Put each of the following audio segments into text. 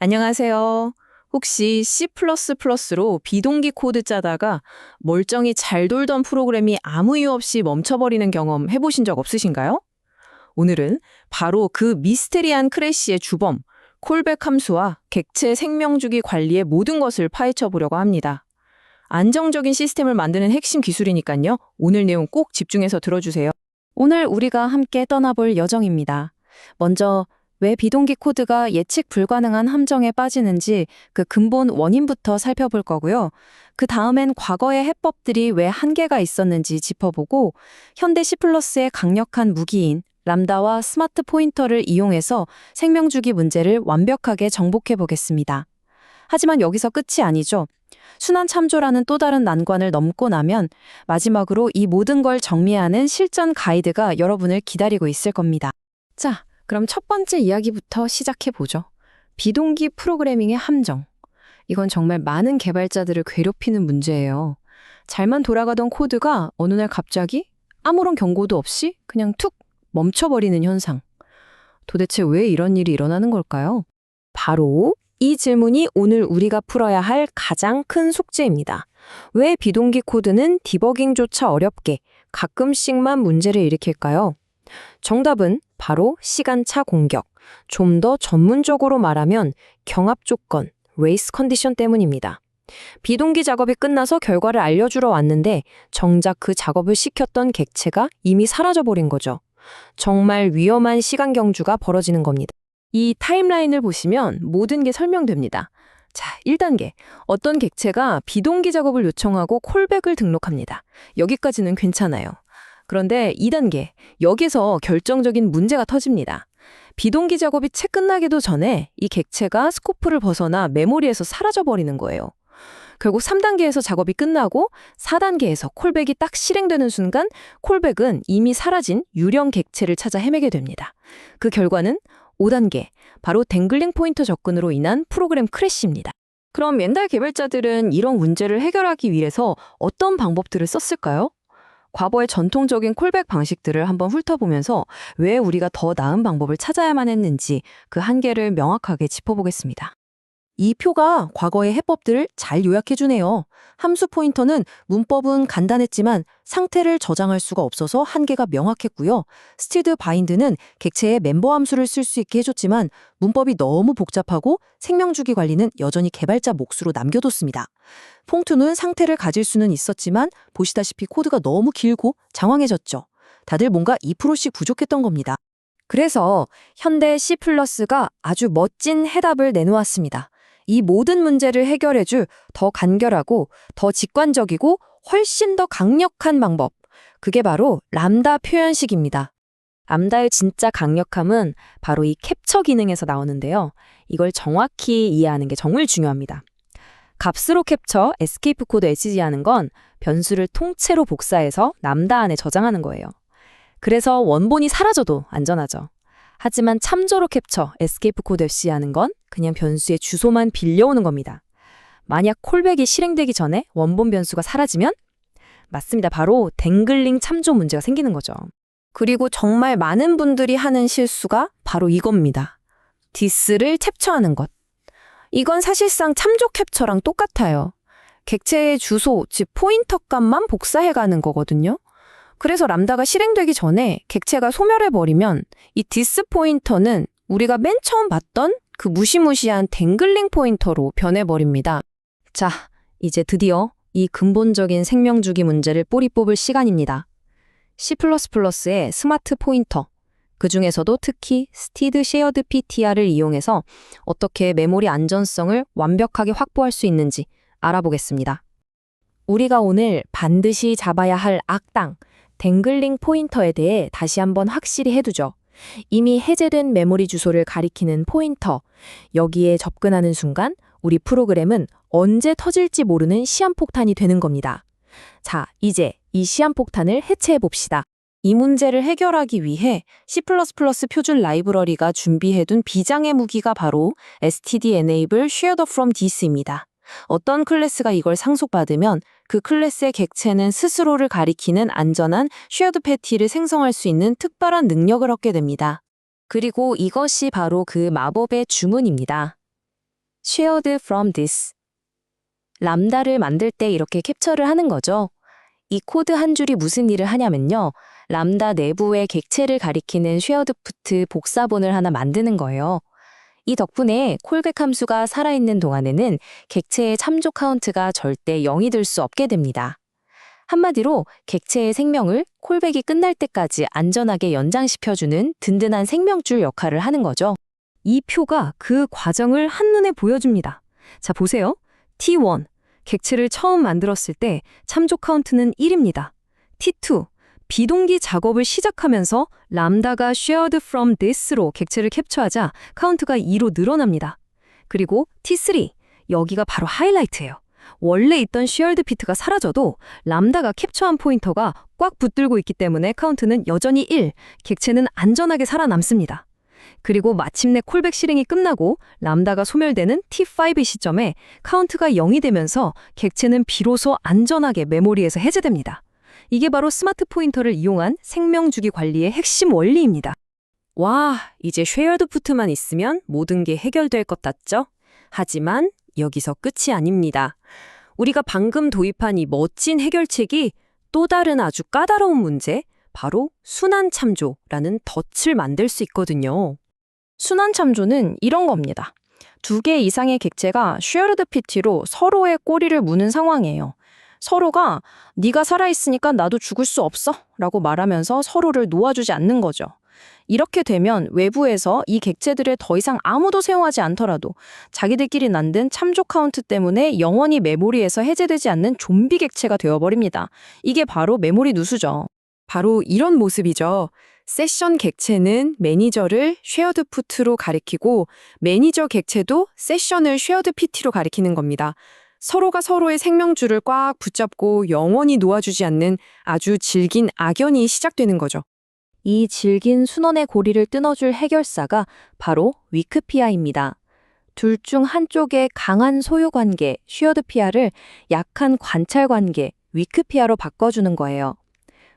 안녕하세요. 혹시 C++로 비동기 코드 짜다가 멀쩡히 잘 돌던 프로그램이 아무 이유 없이 멈춰버리는 경험 해보신 적 없으신가요? 오늘은 바로 그 미스테리한 크래시의 주범, 콜백 함수와 객체 생명주기 관리의 모든 것을 파헤쳐 보려고 합니다. 안정적인 시스템을 만드는 핵심 기술이니까요. 오늘 내용 꼭 집중해서 들어주세요. 오늘 우리가 함께 떠나볼 여정입니다. 먼저 왜 비동기 코드가 예측 불가능한 함정에 빠지는지 그 근본 원인부터 살펴볼 거고요. 그 다음엔 과거의 해법들이 왜 한계가 있었는지 짚어보고 현대 C++의 강력한 무기인 람다와 스마트 포인터를 이용해서 생명주기 문제를 완벽하게 정복해 보겠습니다. 하지만 여기서 끝이 아니죠. 순환 참조라는 또 다른 난관을 넘고 나면 마지막으로 이 모든 걸 정리하는 실전 가이드가 여러분을 기다리고 있을 겁니다. 자, 그럼 첫 번째 이야기부터 시작해보죠. 비동기 프로그래밍의 함정. 이건 정말 많은 개발자들을 괴롭히는 문제예요. 잘만 돌아가던 코드가 어느 날 갑자기 아무런 경고도 없이 그냥 툭 멈춰버리는 현상. 도대체 왜 이런 일이 일어나는 걸까요? 바로 이 질문이 오늘 우리가 풀어야 할 가장 큰 숙제입니다. 왜 비동기 코드는 디버깅조차 어렵게 가끔씩만 문제를 일으킬까요? 정답은 바로 시간차 공격, 좀 더 전문적으로 말하면 경합 조건, 레이스 컨디션 때문입니다. 비동기 작업이 끝나서 결과를 알려주러 왔는데 정작 그 작업을 시켰던 객체가 이미 사라져버린 거죠. 정말 위험한 시간 경주가 벌어지는 겁니다. 이 타임라인을 보시면 모든 게 설명됩니다. 자, 1단계. 어떤 객체가 비동기 작업을 요청하고 콜백을 등록합니다. 여기까지는 괜찮아요. 그런데 2단계. 여기서 결정적인 문제가 터집니다. 비동기 작업이 채 끝나기도 전에 이 객체가 스코프를 벗어나 메모리에서 사라져버리는 거예요. 결국 3단계에서 작업이 끝나고 4단계에서 콜백이 딱 실행되는 순간 콜백은 이미 사라진 유령 객체를 찾아 헤매게 됩니다. 그 결과는 5단계, 바로 댕글링 포인터 접근으로 인한 프로그램 크래시입니다. 그럼 옛날 개발자들은 이런 문제를 해결하기 위해서 어떤 방법들을 썼을까요? 과거의 전통적인 콜백 방식들을 한번 훑어보면서 왜 우리가 더 나은 방법을 찾아야만 했는지 그 한계를 명확하게 짚어보겠습니다. 이 표가 과거의 해법들을 잘 요약해주네요. 함수 포인터는 문법은 간단했지만 상태를 저장할 수가 없어서 한계가 명확했고요. 스티드 바인드는 객체의 멤버 함수를 쓸 수 있게 해줬지만 문법이 너무 복잡하고 생명주기 관리는 여전히 개발자 몫으로 남겨뒀습니다. 퐁투는 상태를 가질 수는 있었지만 보시다시피 코드가 너무 길고 장황해졌죠. 다들 뭔가 2%씩 부족했던 겁니다. 그래서 현대 C++가 아주 멋진 해답을 내놓았습니다. 이 모든 문제를 해결해줄 더 간결하고 더 직관적이고 훨씬 더 강력한 방법. 그게 바로 람다 표현식입니다. 람다의 진짜 강력함은 바로 이 캡처 기능에서 나오는데요. 이걸 정확히 이해하는 게 정말 중요합니다. 값으로 캡처, 에스케이프 코드 HG하는 건 변수를 통째로 복사해서 람다 안에 저장하는 거예요. 그래서 원본이 사라져도 안전하죠. 하지만 참조로 캡처, 에스케이프 코드 FC하는 건 그냥 변수의 주소만 빌려오는 겁니다. 만약 콜백이 실행되기 전에 원본 변수가 사라지면 맞습니다. 바로 댕글링 참조 문제가 생기는 거죠. 그리고 정말 많은 분들이 하는 실수가 바로 이겁니다. 디스를 캡처하는 것. 이건 사실상 참조 캡처랑 똑같아요. 객체의 주소, 즉 포인터 값만 복사해가는 거거든요. 그래서 람다가 실행되기 전에 객체가 소멸해버리면 이 디스 포인터는 우리가 맨 처음 봤던 그 무시무시한 댕글링 포인터로 변해버립니다. 자, 이제 드디어 이 근본적인 생명주기 문제를 뿌리 뽑을 시간입니다. C++의 스마트 포인터, 그 중에서도 특히 스티드 쉐어드 PTR을 이용해서 어떻게 메모리 안전성을 완벽하게 확보할 수 있는지 알아보겠습니다. 우리가 오늘 반드시 잡아야 할 악당, 댕글링 포인터에 대해 다시 한번 확실히 해두죠. 이미 해제된 메모리 주소를 가리키는 포인터, 여기에 접근하는 순간 우리 프로그램은 언제 터질지 모르는 시한폭탄이 되는 겁니다. 자, 이제 이 시한폭탄을 해체해봅시다. 이 문제를 해결하기 위해 C++ 표준 라이브러리가 준비해둔 비장의 무기가 바로 std enable shared from this입니다. 어떤 클래스가 이걸 상속받으면 그 클래스의 객체는 스스로를 가리키는 안전한 쉐어드 패티를 생성할 수 있는 특별한 능력을 얻게 됩니다. 그리고 이것이 바로 그 마법의 주문입니다. shared from this. 람다를 만들 때 이렇게 캡처를 하는 거죠. 이 코드 한 줄이 무슨 일을 하냐면요. 람다 내부의 객체를 가리키는 shared put 복사본을 하나 만드는 거예요. 이 덕분에 콜백 함수가 살아있는 동안에는 객체의 참조 카운트가 절대 0이 될 수 없게 됩니다. 한마디로 객체의 생명을 콜백이 끝날 때까지 안전하게 연장시켜주는 든든한 생명줄 역할을 하는 거죠. 이 표가 그 과정을 한눈에 보여줍니다. 자, 보세요. T1, 객체를 처음 만들었을 때 참조 카운트는 1입니다. T2, 비동기 작업을 시작하면서 람다가 shared from this로 객체를 캡처하자 카운트가 2로 늘어납니다. 그리고 T3, 여기가 바로 하이라이트예요. 원래 있던 shared pit가 사라져도 람다가 캡처한 포인터가 꽉 붙들고 있기 때문에 카운트는 여전히 1, 객체는 안전하게 살아남습니다. 그리고 마침내 콜백 실행이 끝나고 람다가 소멸되는 T5 시점에 카운트가 0이 되면서 객체는 비로소 안전하게 메모리에서 해제됩니다. 이게 바로 스마트 포인터를 이용한 생명주기 관리의 핵심 원리입니다. 와, 이제 쉐어드 푸트만 있으면 모든 게 해결될 것 같죠? 하지만 여기서 끝이 아닙니다. 우리가 방금 도입한 이 멋진 해결책이 또 다른 아주 까다로운 문제, 바로 순환 참조라는 덫을 만들 수 있거든요. 순환 참조는 이런 겁니다. 2개 이상의 객체가 shared PT로 서로의 꼬리를 무는 상황이에요. 서로가 네가 살아있으니까 나도 죽을 수 없어 라고 말하면서 서로를 놓아주지 않는 거죠. 이렇게 되면 외부에서 이 객체들을 더 이상 아무도 사용하지 않더라도 자기들끼리 만든 참조 카운트 때문에 영원히 메모리에서 해제되지 않는 좀비 객체가 되어버립니다. 이게 바로 메모리 누수죠. 바로 이런 모습이죠. 세션 객체는 매니저를 쉐어드 푸트로 가리키고 매니저 객체도 세션을 쉐어드 PT로 가리키는 겁니다. 서로가 서로의 생명줄을 꽉 붙잡고 영원히 놓아주지 않는 아주 질긴 악연이 시작되는 거죠. 이 질긴 순원의 고리를 끊어줄 해결사가 바로 위크피아입니다. 둘 중 한쪽의 강한 소유관계, 쉐어드피아를 약한 관찰관계, 위크피아로 바꿔주는 거예요.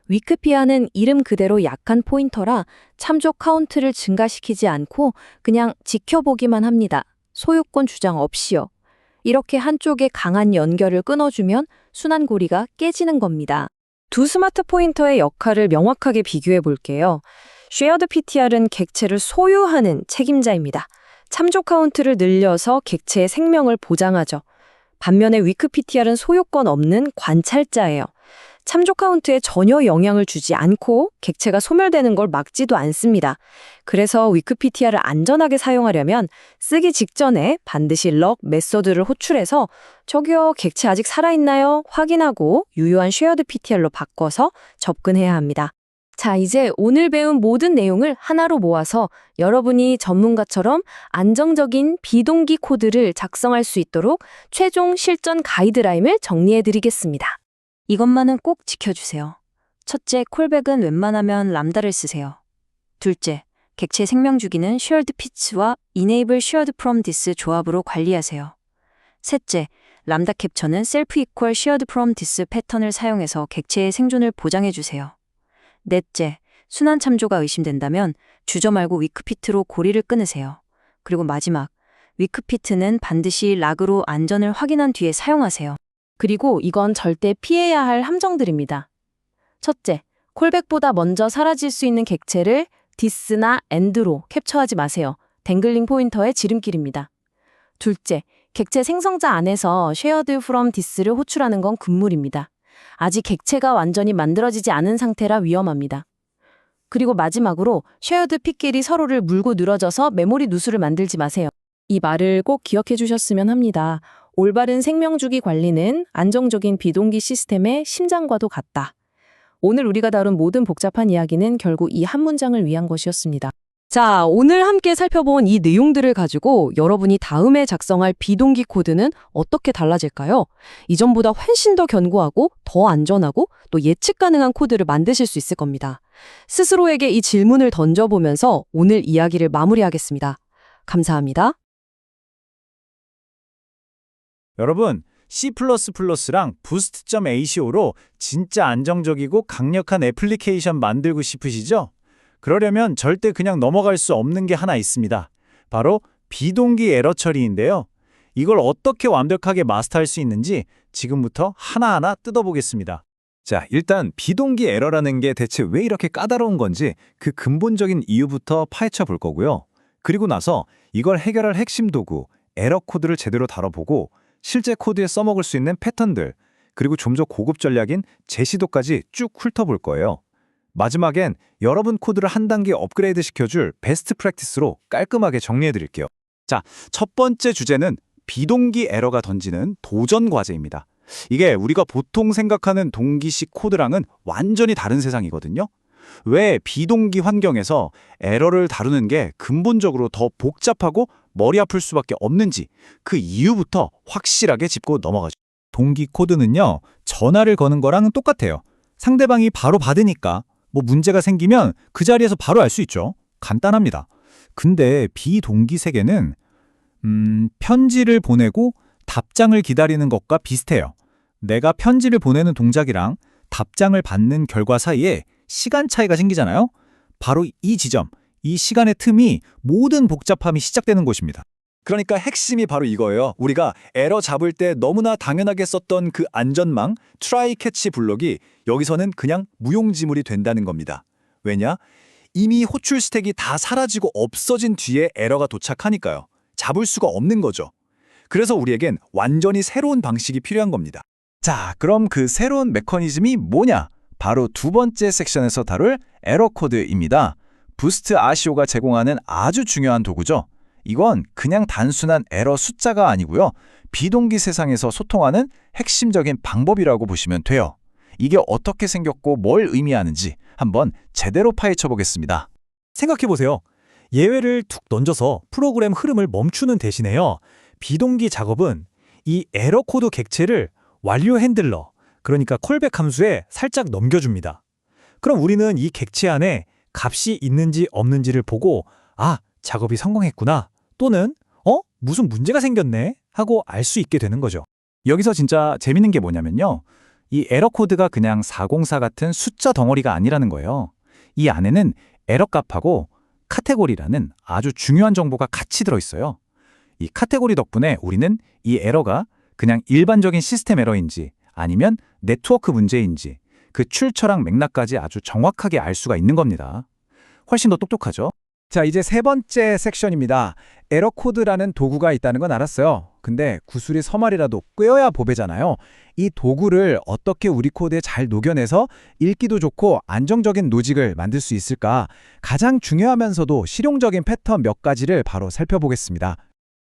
위크피아는 이름 그대로 약한 포인터라 참조 카운트를 증가시키지 않고 그냥 지켜보기만 합니다. 소유권 주장 없이요. 이렇게 한쪽의 강한 연결을 끊어주면 순환고리가 깨지는 겁니다. 두 스마트 포인터의 역할을 명확하게 비교해 볼게요. Shared PTR은 객체를 소유하는 책임자입니다. 참조 카운트를 늘려서 객체의 생명을 보장하죠. 반면에 위크 PTR은 소유권 없는 관찰자예요. 참조 카운트에 전혀 영향을 주지 않고 객체가 소멸되는 걸 막지도 않습니다. 그래서 위크 PTR을 안전하게 사용하려면 쓰기 직전에 반드시 럭 메소드를 호출해서 저기요, 객체 아직 살아있나요? 확인하고 유효한 쉐어드 PTR로 바꿔서 접근해야 합니다. 자, 이제 오늘 배운 모든 내용을 하나로 모아서 여러분이 전문가처럼 안정적인 비동기 코드를 작성할 수 있도록 최종 실전 가이드라인을 정리해드리겠습니다. 이것만은 꼭 지켜주세요. 첫째, 콜백은 웬만하면 람다를 쓰세요. 둘째, 객체 생명 주기는 shared pitch와 enable shared from this 조합으로 관리하세요. 셋째, 람다 캡처는 self equal shared from this 패턴을 사용해서 객체의 생존을 보장해주세요. 넷째, 순환 참조가 의심된다면 주저 말고 위크피트로 고리를 끊으세요. 그리고 마지막, 위크피트는 반드시 락으로 안전을 확인한 뒤에 사용하세요. 그리고 이건 절대 피해야 할 함정들입니다. 첫째, 콜백보다 먼저 사라질 수 있는 객체를 this나 and로 캡처하지 마세요. 댕글링 포인터의 지름길입니다. 둘째, 객체 생성자 안에서 shared from this를 호출하는 건 금물입니다. 아직 객체가 완전히 만들어지지 않은 상태라 위험합니다. 그리고 마지막으로 shared 핏끼리 서로를 물고 늘어져서 메모리 누수를 만들지 마세요. 이 말을 꼭 기억해 주셨으면 합니다. 올바른 생명주기 관리는 안정적인 비동기 시스템의 심장과도 같다. 오늘 우리가 다룬 모든 복잡한 이야기는 결국 이 한 문장을 위한 것이었습니다. 자, 오늘 함께 살펴본 이 내용들을 가지고 여러분이 다음에 작성할 비동기 코드는 어떻게 달라질까요? 이전보다 훨씬 더 견고하고 더 안전하고 또 예측 가능한 코드를 만드실 수 있을 겁니다. 스스로에게 이 질문을 던져보면서 오늘 이야기를 마무리하겠습니다. 감사합니다. 여러분, C++랑 boost.aco로 진짜 안정적이고 강력한 애플리케이션 만들고 싶으시죠? 그러려면 절대 그냥 넘어갈 수 없는 게 하나 있습니다. 바로 비동기 에러 처리인데요. 이걸 어떻게 완벽하게 마스터할 수 있는지 지금부터 하나하나 뜯어보겠습니다. 자, 일단 비동기 에러라는 게 대체 왜 이렇게 까다로운 건지 그 근본적인 이유부터 파헤쳐 볼 거고요. 그리고 나서 이걸 해결할 핵심 도구, 에러 코드를 제대로 다뤄보고 실제 코드에 써먹을 수 있는 패턴들, 그리고 좀 더 고급 전략인 제시도까지 쭉 훑어볼 거예요. 마지막엔 여러분 코드를 한 단계 업그레이드 시켜줄 베스트 프랙티스로 깔끔하게 정리해드릴게요. 첫 번째 주제는 비동기 에러가 던지는 도전 과제입니다. 이게 우리가 보통 생각하는 동기식 코드랑은 완전히 다른 세상이거든요. 왜 비동기 환경에서 에러를 다루는 게 근본적으로 더 복잡하고 머리 아플 수밖에 없는지 그 이유부터 확실하게 짚고 넘어가죠. 동기 코드는요, 전화를 거는 거랑 똑같아요. 상대방이 바로 받으니까 문제가 생기면 그 자리에서 바로 알 수 있죠. 간단합니다. 근데 비동기 세계는 편지를 보내고 답장을 기다리는 것과 비슷해요. 내가 편지를 보내는 동작이랑 답장을 받는 결과 사이에 시간 차이가 생기잖아요. 바로 이 지점, 이 시간의 틈이 모든 복잡함이 시작되는 곳입니다. 그러니까 핵심이 바로 이거예요. 우리가 에러 잡을 때 너무나 당연하게 썼던 그 안전망, 트라이 캐치 블록이 여기서는 그냥 무용지물이 된다는 겁니다. 왜냐? 이미 호출 스택이 다 사라지고 없어진 뒤에 에러가 도착하니까요. 잡을 수가 없는 거죠. 그래서 우리에겐 완전히 새로운 방식이 필요한 겁니다. 자, 그럼 그 새로운 메커니즘이 뭐냐? 바로 두 번째 섹션에서 다룰 에러 코드입니다. 부스트 아시오가 제공하는 아주 중요한 도구죠. 이건 그냥 단순한 에러 숫자가 아니고요. 비동기 세상에서 소통하는 핵심적인 방법이라고 보시면 돼요. 이게 어떻게 생겼고 뭘 의미하는지 한번 제대로 파헤쳐 보겠습니다. 생각해보세요. 예외를 툭 던져서 프로그램 흐름을 멈추는 대신에요. 비동기 작업은 이 에러 코드 객체를 완료 핸들러, 그러니까 콜백 함수에 살짝 넘겨줍니다. 그럼 우리는 이 객체 안에 값이 있는지 없는지를 보고 작업이 성공했구나, 또는 무슨 문제가 생겼네 하고 알 수 있게 되는 거죠. 여기서 진짜 재밌는 게 뭐냐면요. 이 에러 코드가 그냥 404 같은 숫자 덩어리가 아니라는 거예요. 이 안에는 에러 값하고 카테고리라는 아주 중요한 정보가 같이 들어있어요. 이 카테고리 덕분에 우리는 이 에러가 그냥 일반적인 시스템 에러인지 아니면 네트워크 문제인지 그 출처랑 맥락까지 아주 정확하게 알 수가 있는 겁니다. 훨씬 더 똑똑하죠? 자, 이제 세 번째 섹션입니다. 에러 코드라는 도구가 있다는 건 알았어요. 근데 구슬이 서말이라도 꿰어야 보배잖아요. 이 도구를 어떻게 우리 코드에 잘 녹여내서 읽기도 좋고 안정적인 로직을 만들 수 있을까? 가장 중요하면서도 실용적인 패턴 몇 가지를 바로 살펴보겠습니다.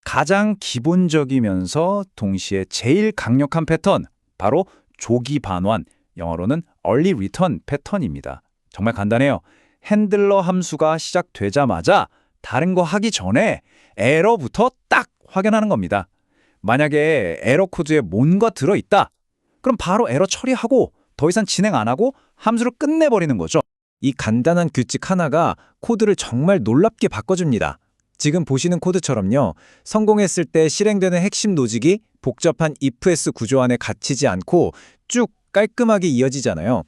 가장 기본적이면서 동시에 제일 강력한 패턴, 바로 조기 반환, 영어로는 early return 패턴입니다. 정말 간단해요. 핸들러 함수가 시작되자마자 다른 거 하기 전에 에러부터 딱 확인하는 겁니다. 만약에 에러 코드에 뭔가 들어있다, 그럼 바로 에러 처리하고 더 이상 진행 안 하고 함수를 끝내버리는 거죠. 이 간단한 규칙 하나가 코드를 정말 놀랍게 바꿔줍니다. 지금 보시는 코드처럼요. 성공했을 때 실행되는 핵심 로직이 복잡한 if-else 구조 안에 갇히지 않고 쭉 깔끔하게 이어지잖아요.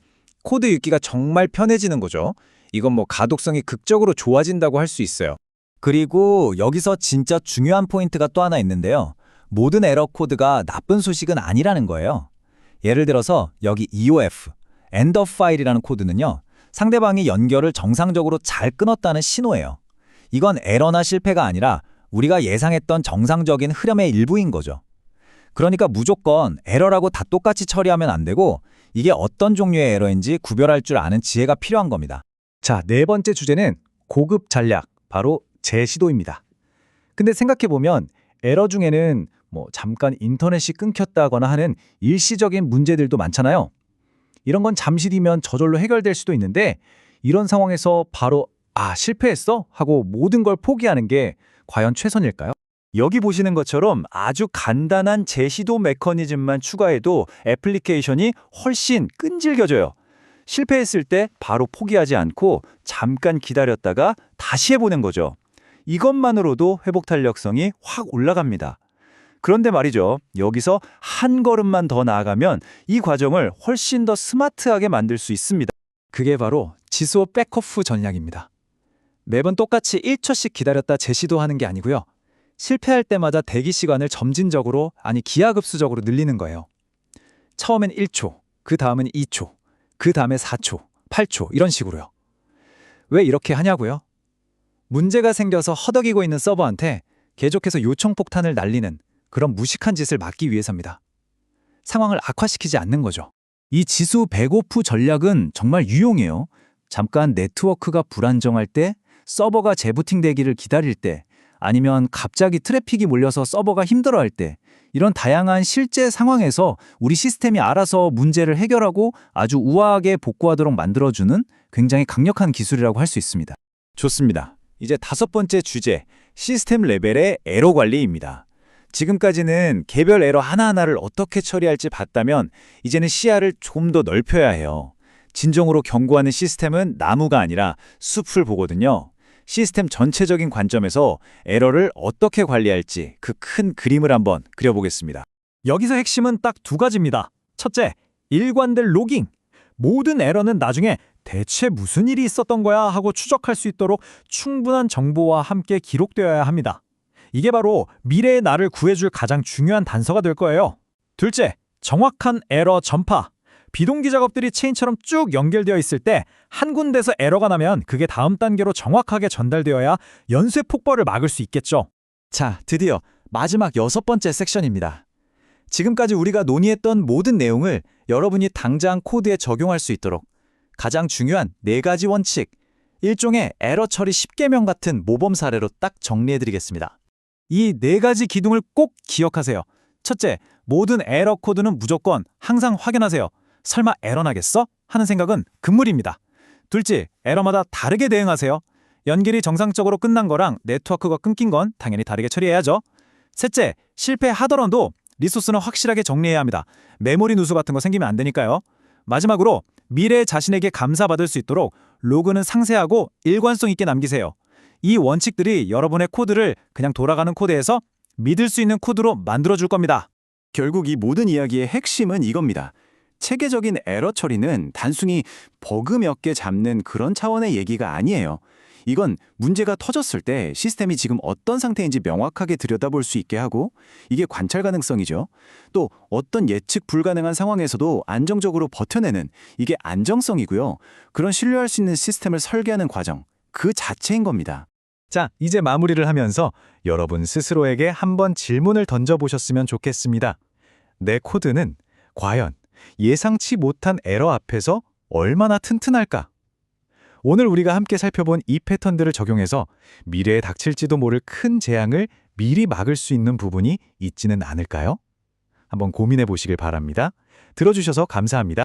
코드 읽기가 정말 편해지는 거죠. 이건 가독성이 극적으로 좋아진다고 할 수 있어요. 그리고 여기서 진짜 중요한 포인트가 또 하나 있는데요. 모든 에러 코드가 나쁜 소식은 아니라는 거예요. 예를 들어서 여기 EOF, End of File이라는 코드는요. 상대방이 연결을 정상적으로 잘 끊었다는 신호예요. 이건 에러나 실패가 아니라 우리가 예상했던 정상적인 흐름의 일부인 거죠. 그러니까 무조건 에러라고 다 똑같이 처리하면 안 되고 이게 어떤 종류의 에러인지 구별할 줄 아는 지혜가 필요한 겁니다. 자, 네 번째 주제는 고급 전략, 바로 제시도입니다. 근데 생각해보면 에러 중에는 잠깐 인터넷이 끊겼다거나 하는 일시적인 문제들도 많잖아요. 이런 건 잠시 뒤면 저절로 해결될 수도 있는데 이런 상황에서 바로 실패했어? 하고 모든 걸 포기하는 게 과연 최선일까요? 여기 보시는 것처럼 아주 간단한 제시도 메커니즘만 추가해도 애플리케이션이 훨씬 끈질겨져요. 실패했을 때 바로 포기하지 않고 잠깐 기다렸다가 다시 해보는 거죠. 이것만으로도 회복 탄력성이 확 올라갑니다. 그런데 말이죠. 여기서 한 걸음만 더 나아가면 이 과정을 훨씬 더 스마트하게 만들 수 있습니다. 그게 바로 지소 백허프 전략입니다. 매번 똑같이 1초씩 기다렸다 재시도하는 게 아니고요. 실패할 때마다 대기 시간을 점진적으로, 아니 기하급수적으로 늘리는 거예요. 처음엔 1초, 그 다음은 2초, 그 다음에 4초, 8초 이런 식으로요. 왜 이렇게 하냐고요? 문제가 생겨서 허덕이고 있는 서버한테 계속해서 요청 폭탄을 날리는 그런 무식한 짓을 막기 위해서입니다. 상황을 악화시키지 않는 거죠. 이 지수 백오프 전략은 정말 유용해요. 잠깐 네트워크가 불안정할 때, 서버가 재부팅되기를 기다릴 때, 아니면 갑자기 트래픽이 몰려서 서버가 힘들어할 때, 이런 다양한 실제 상황에서 우리 시스템이 알아서 문제를 해결하고 아주 우아하게 복구하도록 만들어주는 굉장히 강력한 기술이라고 할 수 있습니다. 좋습니다. 이제 5번째 주제, 시스템 레벨의 에러 관리입니다. 지금까지는 개별 에러 하나하나를 어떻게 처리할지 봤다면 이제는 시야를 좀 더 넓혀야 해요. 진정으로 경고하는 시스템은 나무가 아니라 숲을 보거든요. 시스템 전체적인 관점에서 에러를 어떻게 관리할지 그 큰 그림을 한번 그려보겠습니다. 여기서 핵심은 딱 두 가지입니다. 첫째, 일관될 로깅. 모든 에러는 나중에 대체 무슨 일이 있었던 거야 하고 추적할 수 있도록 충분한 정보와 함께 기록되어야 합니다. 이게 바로 미래의 나를 구해줄 가장 중요한 단서가 될 거예요. 둘째, 정확한 에러 전파. 비동기 작업들이 체인처럼 쭉 연결되어 있을 때 한 군데서 에러가 나면 그게 다음 단계로 정확하게 전달되어야 연쇄 폭발을 막을 수 있겠죠. 자, 드디어 마지막 6번째 섹션입니다. 지금까지 우리가 논의했던 모든 내용을 여러분이 당장 코드에 적용할 수 있도록 가장 중요한 4가지 원칙, 일종의 에러 처리 10계명 같은 모범 사례로 딱 정리해드리겠습니다. 이 4가지 기둥을 꼭 기억하세요. 첫째, 모든 에러 코드는 무조건 항상 확인하세요. 설마 에러 나겠어? 하는 생각은 금물입니다. 둘째, 에러마다 다르게 대응하세요. 연결이 정상적으로 끝난 거랑 네트워크가 끊긴 건 당연히 다르게 처리해야죠. 셋째, 실패하더라도 리소스는 확실하게 정리해야 합니다. 메모리 누수 같은 거 생기면 안 되니까요. 마지막으로 미래의 자신에게 감사받을 수 있도록 로그는 상세하고 일관성 있게 남기세요. 이 원칙들이 여러분의 코드를 그냥 돌아가는 코드에서 믿을 수 있는 코드로 만들어줄 겁니다. 결국 이 모든 이야기의 핵심은 이겁니다. 체계적인 에러 처리는 단순히 버그 몇 개 잡는 그런 차원의 얘기가 아니에요. 이건 문제가 터졌을 때 시스템이 지금 어떤 상태인지 명확하게 들여다볼 수 있게 하고, 이게 관찰 가능성이죠. 또 어떤 예측 불가능한 상황에서도 안정적으로 버텨내는, 이게 안정성이고요. 그런 신뢰할 수 있는 시스템을 설계하는 과정, 그 자체인 겁니다. 자, 이제 마무리를 하면서 여러분 스스로에게 한번 질문을 던져보셨으면 좋겠습니다. 내 코드는 과연 예상치 못한 에러 앞에서 얼마나 튼튼할까? 오늘 우리가 함께 살펴본 이 패턴들을 적용해서 미래에 닥칠지도 모를 큰 재앙을 미리 막을 수 있는 부분이 있지는 않을까요? 한번 고민해 보시길 바랍니다. 들어주셔서 감사합니다.